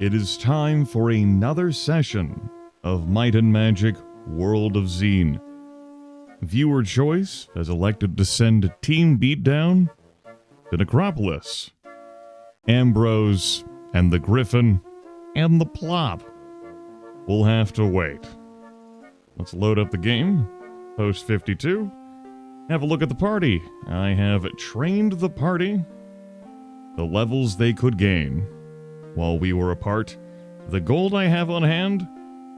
It is time for another session of Might and Magic World of Xeen. Viewer choice has elected to send Team Beatdown to Necropolis. Ambrose and the Griffin and the Plop will have to wait. Let's load up the game. Post 52. Have a look at the party. I have trained the party. The levels they could gain while we were apart. The gold I have on hand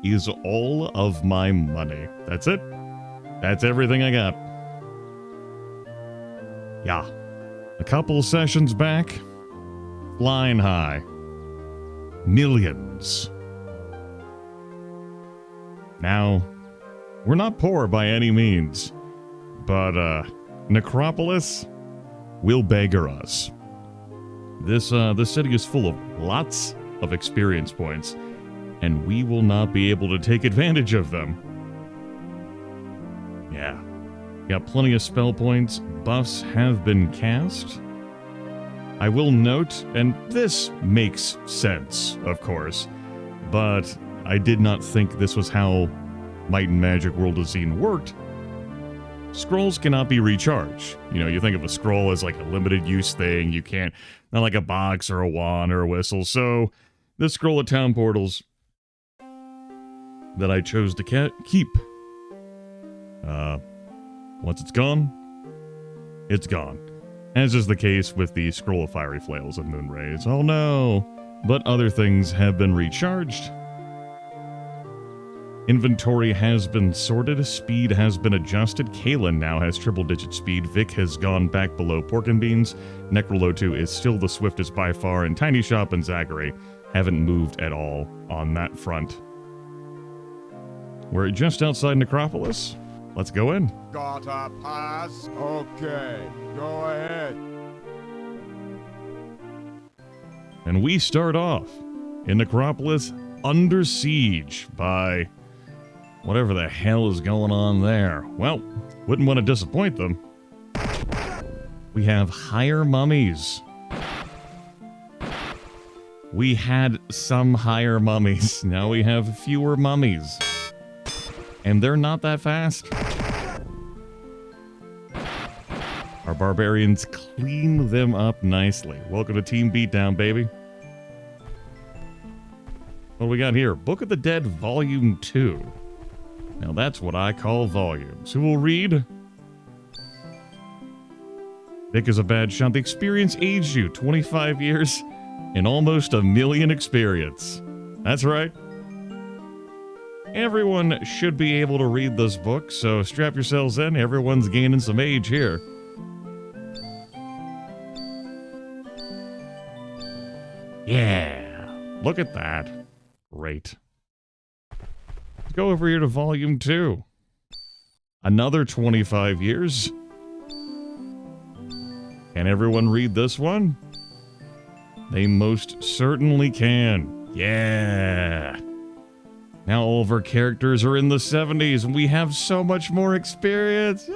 is all of my money. That's it. That's everything I got. Yeah. A couple sessions back, flying high. Millions. Now, we're not poor by any means, but Necropolis will beggar us. This city is full of lots of experience points, and we will not be able to take advantage of them. Yeah. Got plenty of spell points. Buffs have been cast. I will note, and this makes sense, of course, but I did not think this was how Might and Magic World of Xeen worked. Scrolls cannot be recharged. You know, you think of a scroll as like a limited use thing. You can't, not like a box or a wand or a whistle. So, this scroll of town portals that I chose to keep. Once it's gone, it's gone. As is the case with the scroll of fiery flails and moon rays. Oh no! But other things have been recharged. Inventory has been sorted, speed has been adjusted, Kaelin now has triple-digit speed, Vic has gone back below Pork and Beans, Necrolotu is still the swiftest by far, and Tiny Shop and Zachary haven't moved at all on that front. We're just outside Necropolis. Let's go in. Got a pass? Okay, go ahead. And we start off in Necropolis under siege by whatever the hell is going on there. Well, wouldn't want to disappoint them. We have higher mummies. We had some higher mummies. Now we have fewer mummies. And they're not that fast. Our barbarians clean them up nicely. Welcome to Team Beatdown, baby. What do we got here? Book of the Dead, Volume 2. Now that's what I call volumes. Who will read? Vic is a bad shot. The experience aged you 25 years and almost 1 million experience. That's right. Everyone should be able to read this book, so strap yourselves in. Everyone's gaining some age here. Yeah, look at that. Great. Let's go over here to Volume 2. Another 25 years. Can everyone read this one? They most certainly can. Yeah. Now all of our characters are in the 70s, and we have so much more experience.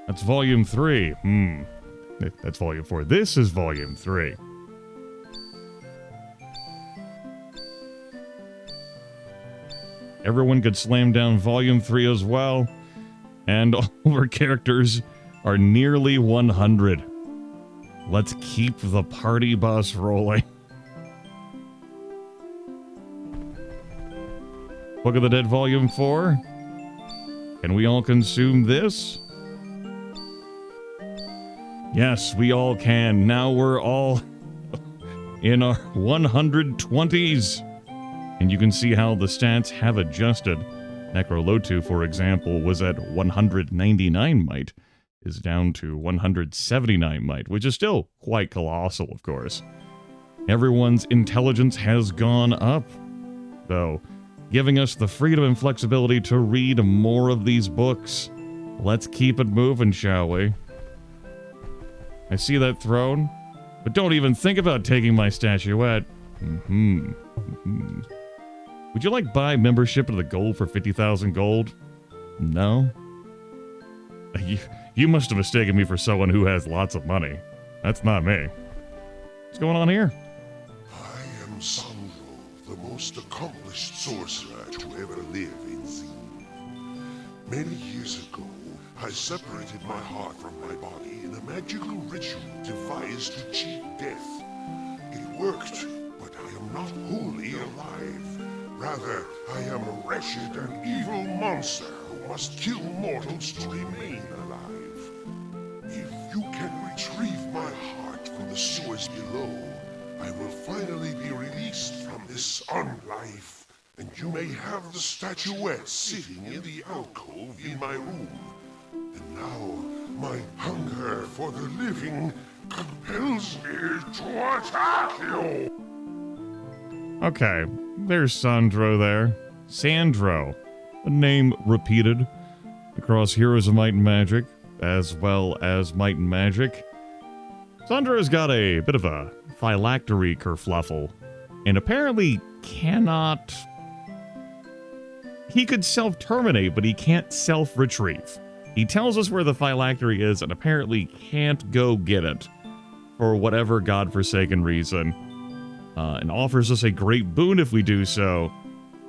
That's Volume 3. That's Volume 4. This is Volume 3. Everyone could slam down Volume 3 as well. And all of our characters are nearly 100. Let's keep the party bus rolling. Book of the Dead Volume 4. Can we all consume this? Yes, we all can. Now we're all in our 120s. And you can see how the stats have adjusted. Necrolotu, for example, was at 199 might, is down to 179 might, which is still quite colossal, of course. Everyone's intelligence has gone up, though, giving us the freedom and flexibility to read more of these books. Let's keep it moving, shall we? I see that throne, but don't even think about taking my statuette. Would you like buy membership to the gold for 50,000 gold? No? You must have mistaken me for someone who has lots of money. That's not me. What's going on here? I am Sandro, the most accomplished sorcerer to ever live in Xeen. Many years ago, I separated my heart from my body in a magical ritual devised to cheat death. It worked, but I am not wholly alive. Rather, I am a wretched and evil monster who must kill mortals to remain alive. If you can retrieve my heart from the sewers below, I will finally be released from this unlife, and you may have the statuette sitting in the alcove in my room. And now, my hunger for the living compels me to attack you! Okay, there's Sandro there. Sandro. A name repeated across Heroes of Might and Magic, as well as Might and Magic. Sandro's got a bit of a phylactery kerfluffle, and apparently cannot... He could self-terminate, but he can't self-retrieve. He tells us where the phylactery is and apparently can't go get it for whatever godforsaken reason, and offers us a great boon if we do so,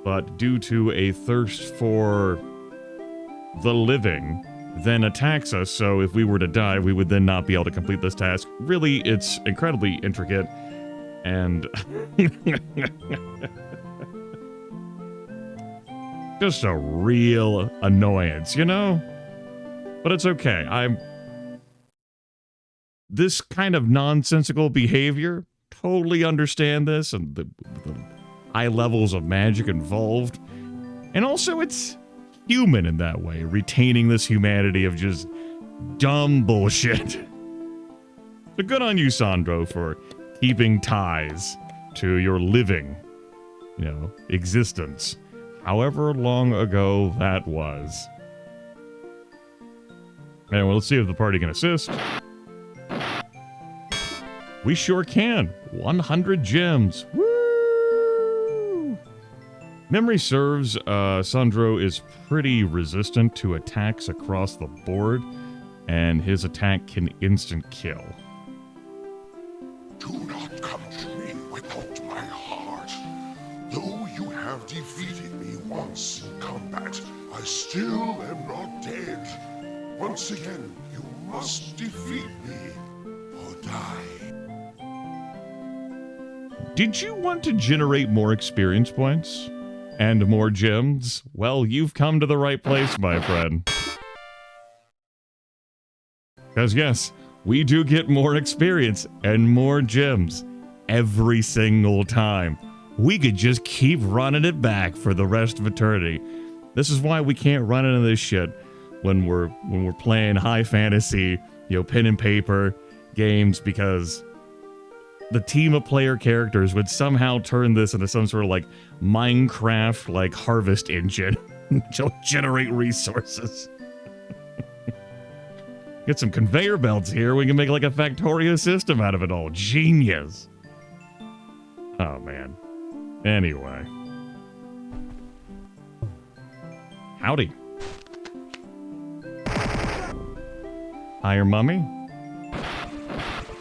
but due to a thirst for the living, then attacks us, so if we were to die, we would then not be able to complete this task. Really, it's incredibly intricate, and just a real annoyance, you know? But it's okay. This kind of nonsensical behavior, totally understand this, and the high levels of magic involved. And also, it's human in that way, retaining this humanity of just dumb bullshit. So good on you, Sandro, for keeping ties to your living, existence. However long ago that was. Anyway, let's see if the party can assist. We sure can. 100 gems. Woo! Memory serves, Sandro is pretty resistant to attacks across the board, and his attack can instant kill. Do not come to me without my heart. Though you have defeated me once in combat, I still am not dead. Once again, you must defeat me, or die. Did you want to generate more experience points? And more gems? Well, you've come to the right place, my friend. Because yes, we do get more experience and more gems every single time. We could just keep running it back for the rest of eternity. This is why we can't run into this shit when we're playing high fantasy, pen and paper games, because the team of player characters would somehow turn this into some sort of like Minecraft like harvest engine to generate resources. Get some conveyor belts here. We can make like a Factorio system out of it all. Genius. Oh man. Anyway. Howdy. Higher mummy.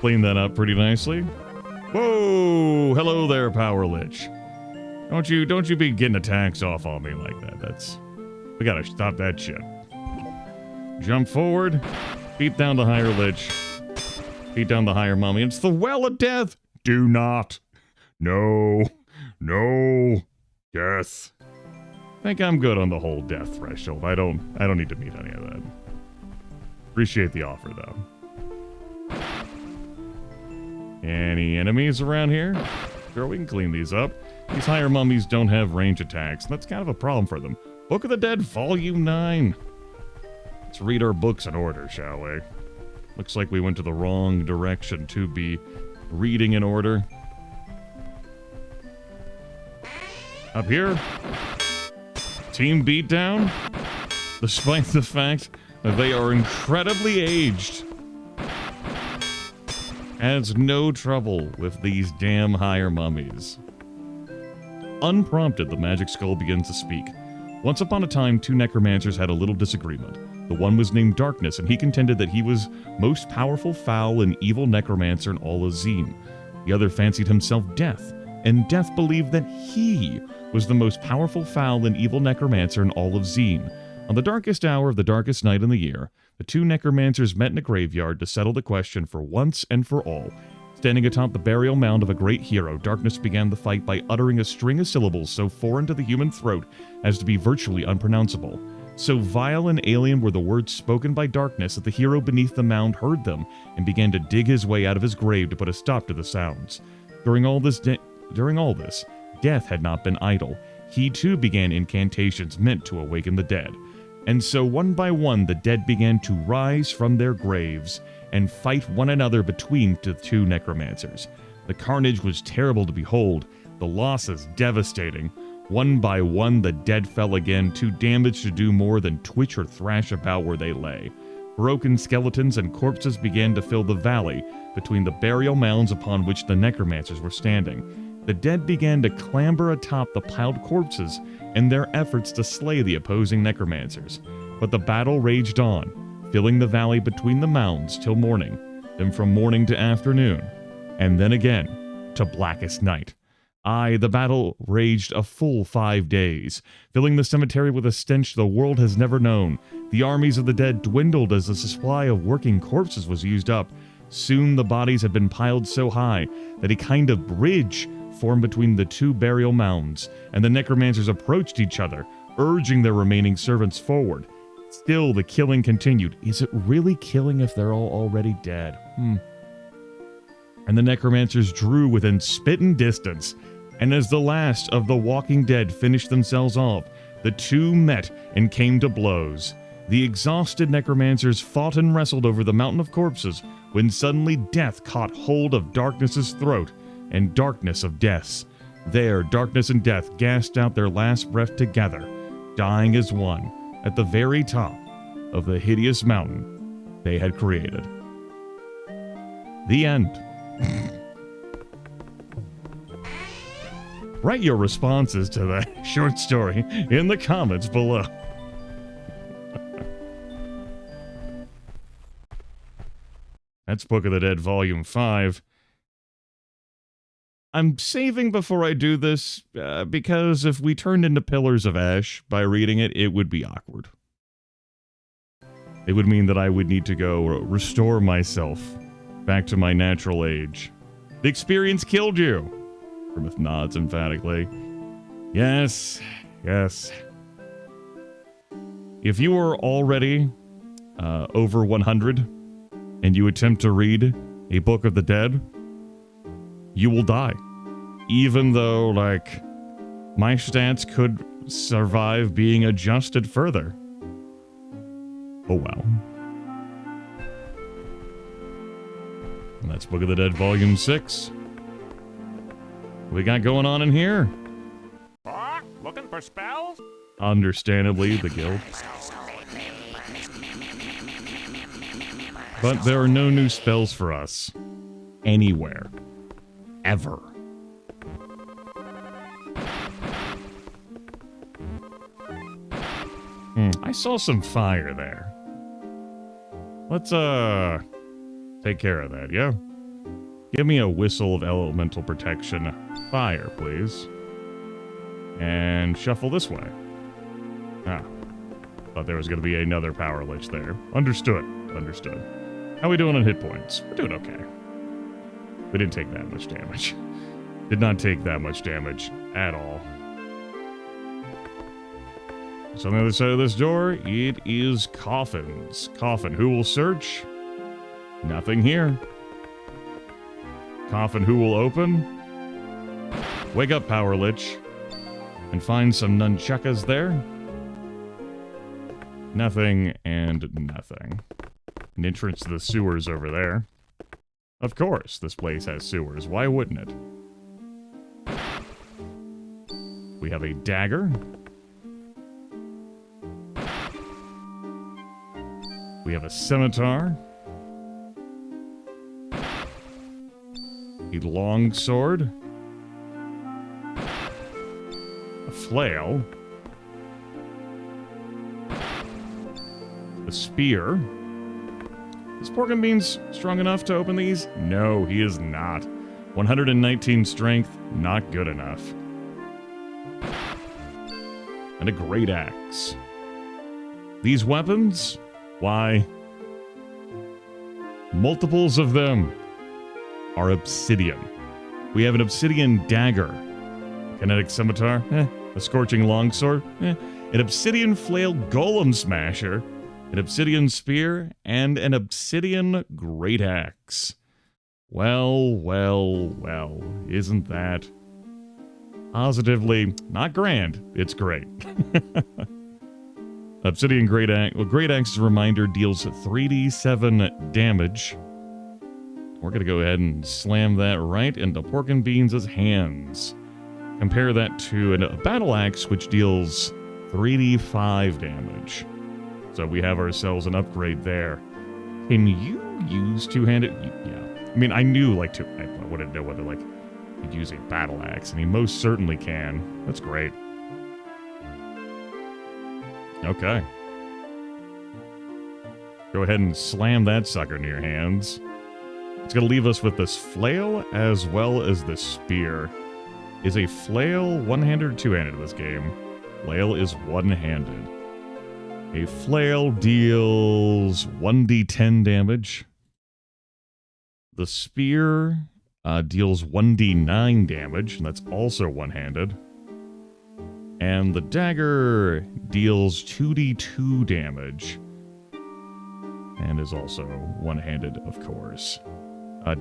Clean that up pretty nicely. Whoa! Hello there, Power Lich. Don't you be getting attacks off on me like that. We gotta stop that shit. Jump forward, beat down the higher Lich, beat down the higher mummy. It's the Well of Death. Do not. No. Death. I think I'm good on the whole death threshold. I don't need to meet any of that. Appreciate the offer though. Any enemies around here? Sure, we can clean these up. These higher mummies don't have range attacks. That's kind of a problem for them. Book of the Dead, Volume 9. Let's read our books in order, shall we? Looks like we went to the wrong direction to be reading in order. Up here, Team Beatdown, despite the fact that they are incredibly aged, has no trouble with these damn higher mummies. Unprompted, the magic skull begins to speak. Once upon a time, two necromancers had a little disagreement. The one was named Darkness, and he contended that he was most powerful, foul, and evil necromancer in all of Xeen. The other fancied himself Death, and Death believed that he was the most powerful, foul, and evil necromancer in all of Xeen. On the darkest hour of the darkest night in the year, the two necromancers met in a graveyard to settle the question for once and for all. Standing atop the burial mound of a great hero, Darkness began the fight by uttering a string of syllables so foreign to the human throat as to be virtually unpronounceable. So vile and alien were the words spoken by Darkness that the hero beneath the mound heard them and began to dig his way out of his grave to put a stop to the sounds. During all this, Death had not been idle. He too began incantations meant to awaken the dead. And so one by one the dead began to rise from their graves and fight one another between the two necromancers. The carnage was terrible to behold, the losses devastating. One by one the dead fell again, too damaged to do more than twitch or thrash about where they lay. Broken skeletons and corpses began to fill the valley between the burial mounds upon which the necromancers were standing. The dead began to clamber atop the piled corpses in their efforts to slay the opposing necromancers. But the battle raged on, filling the valley between the mounds till morning, then from morning to afternoon, and then again to blackest night. Aye, the battle raged a full 5 days, filling the cemetery with a stench the world has never known. The armies of the dead dwindled as the supply of working corpses was used up. Soon the bodies had been piled so high that a kind of bridge formed between the two burial mounds, and the necromancers approached each other, urging their remaining servants forward. Still, the killing continued. Is it really killing if they're all already dead? And the necromancers drew within spitting distance, and as the last of the walking dead finished themselves off, the two met and came to blows. The exhausted necromancers fought and wrestled over the mountain of corpses, when suddenly Death caught hold of Darkness's throat, and Darkness of Death's. There, Darkness and Death gasped out their last breath together, dying as one, at the very top of the hideous mountain they had created. The end. Write your responses to that short story in the comments below. That's Book of the Dead Volume 5. I'm saving before I do this, because if we turned into Pillars of Ash by reading it, it would be awkward. It would mean that I would need to go restore myself back to my natural age. The experience killed you. Grimith nods emphatically. Yes, yes. If you are already over 100 and you attempt to read a Book of the Dead, you will die. Even though, like, my stats could survive being adjusted further. Oh well. And that's Book of the Dead Volume 6. What we got going on in here? Looking for spells? Understandably, the guild. But there are no new spells for us. Anywhere. Ever. I saw some fire there. Let's, take care of that, yeah? Give me a whistle of elemental protection. Fire, please. And shuffle this way. Ah. Thought there was going to be another power lich there. Understood. Understood. How we doing on hit points? We're doing okay. We didn't take that much damage. Did not take that much damage at all. So on the other side of this door, it is coffins. Coffin, who will search? Nothing here. Coffin, who will open? Wake up, Power Lich. And find some nunchuckas there. Nothing and nothing. An entrance to the sewers over there. Of course, this place has sewers. Why wouldn't it? We have a dagger. We have a scimitar. A long sword. A flail. A spear. Is Pork and Beans strong enough to open these? No, he is not. 119 strength, not good enough. And a great axe. These weapons, why, multiples of them are obsidian. We have an obsidian dagger, kinetic scimitar, a scorching longsword, an obsidian flail golem smasher, an obsidian spear, and an obsidian great axe. Well, well, well, isn't that positively not grand? It's great. Obsidian great axe. Well, great axe, as a reminder, deals 3d7 damage. We're going to go ahead and slam that right into Pork and Beans' hands. Compare that to a battle axe, which deals 3d5 damage. So we have ourselves an upgrade there. Can you use two-handed? Yeah. I mean, I knew, like, I wouldn't know whether, like, you'd use a battle axe, and he most certainly can. That's great. Okay. Go ahead and slam that sucker in your hands. It's going to leave us with this flail as well as this spear. Is a flail one-handed or two-handed in this game? Flail is one-handed. A flail deals 1d10 damage. The spear deals 1d9 damage, and that's also one-handed. And the dagger deals 2d2 damage, and is also one-handed, of course.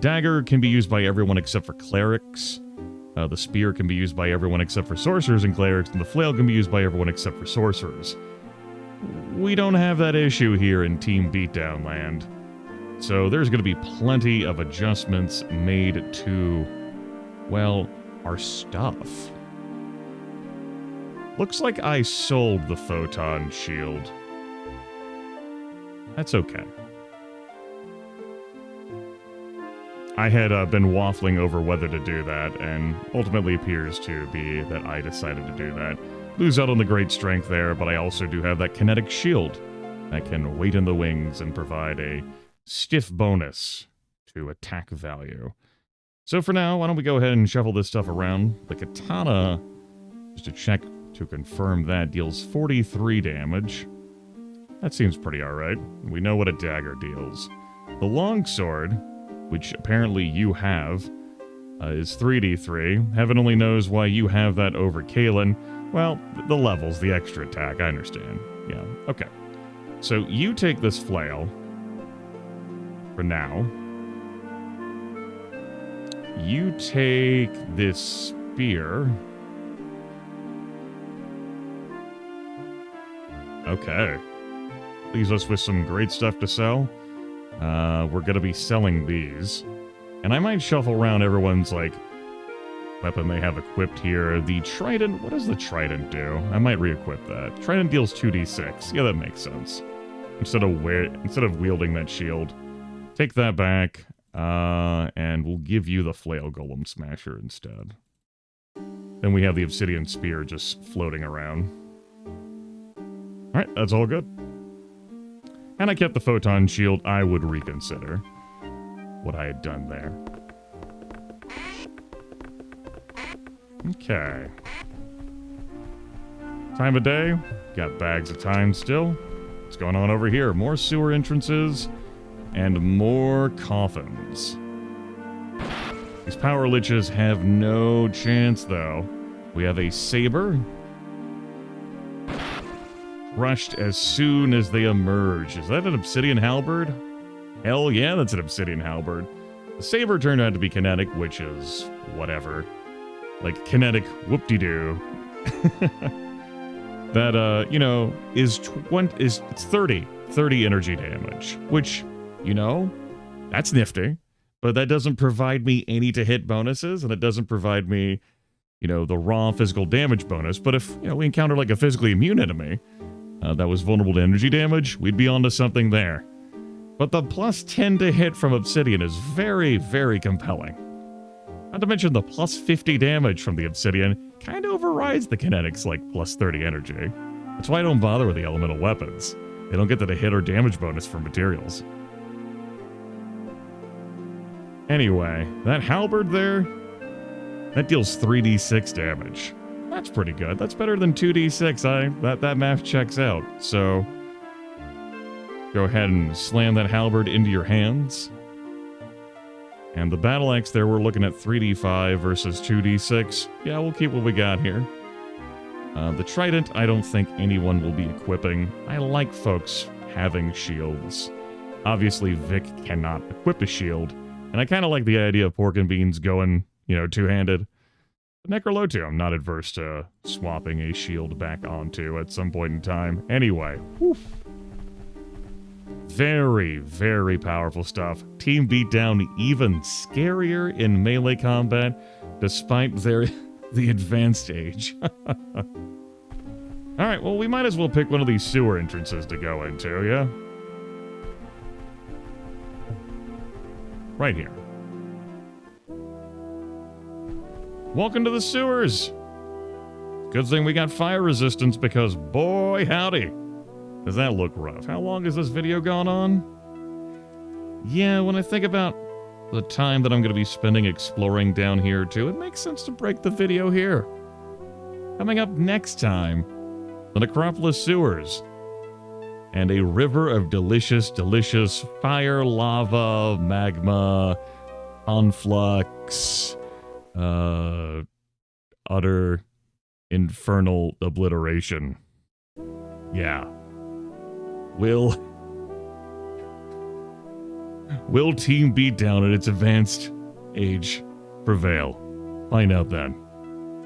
Dagger can be used by everyone except for clerics. The spear can be used by everyone except for sorcerers and clerics, and the flail can be used by everyone except for sorcerers. We don't have that issue here in Team Beatdown land. So there's going to be plenty of adjustments made to, well, our stuff. Looks like I sold the photon shield. That's okay. I had been waffling over whether to do that, and ultimately appears to be that I decided to do that. Lose out on the great strength there, but I also do have that kinetic shield that can wait in the wings and provide a stiff bonus to attack value. So for now, why don't we go ahead and shuffle this stuff around. The katana, just to check to confirm that, deals 43 damage. That seems pretty alright. We know what a dagger deals. The longsword, which apparently you have, is 3d3. Heaven only knows why you have that over Kalen. Well, the levels, the extra attack, I understand. Yeah, okay. So you take this flail for now. You take this spear. Okay. Leaves us with some great stuff to sell. We're going to be selling these. And I might shuffle around everyone's, like, weapon they have equipped here. The trident, what does the trident do? I might re-equip that. Trident deals 2d6. Yeah, that makes sense. Instead of wielding that shield. Take that back, and we'll give you the flail golem smasher instead. Then we have the obsidian spear just floating around. Alright, that's all good. And I kept the photon shield. I would reconsider what I had done there. Okay. Time of day. Got bags of time still. What's going on over here? More sewer entrances and more coffins. These power liches have no chance, though. We have a saber. Crushed as soon as they emerge. Is that an obsidian halberd? Hell yeah, that's an obsidian halberd. The saber turned out to be kinetic, which is whatever. Like, kinetic whoop-de-doo. That, you know, it's 30 energy damage, which, you know, that's nifty. But that doesn't provide me any to-hit bonuses, and it doesn't provide me, you know, the raw physical damage bonus. But if, you know, we encounter, like, a physically immune enemy that was vulnerable to energy damage, we'd be onto something there. But the plus 10 to hit from Obsidian is very, very compelling. Not to mention the plus 50 damage from the Obsidian kind of overrides the kinetics, like, plus 30 energy. That's why I don't bother with the elemental weapons. They don't get the hit or damage bonus from materials. Anyway, that halberd there, that deals 3d6 damage. That's pretty good. That's better than 2d6. That math checks out. So, go ahead and slam that halberd into your hands. And the battle axe there, we're looking at 3d5 versus 2d6. Yeah, we'll keep what we got here. The trident, I don't think anyone will be equipping. I like folks having shields. Obviously, Vic cannot equip a shield. And I kind of like the idea of Pork and Beans going, you know, two-handed. But Necrolotu, I'm not adverse to swapping a shield back onto at some point in time. Anyway, whew. Very, very powerful stuff. Team Beatdown even scarier in melee combat, despite the advanced age. Alright, well, we might as well pick one of these sewer entrances to go into, yeah? Right here. Welcome to the sewers! Good thing we got fire resistance because, boy, howdy, does that look rough. How long has this video gone on? Yeah, when I think about the time that I'm going to be spending exploring down here, too, it makes sense to break the video here. Coming up next time, the Necropolis sewers. And a river of delicious, delicious fire, lava, magma, conflux, utter infernal obliteration. Yeah. Will Team Beatdown at its advanced age prevail? Find out then.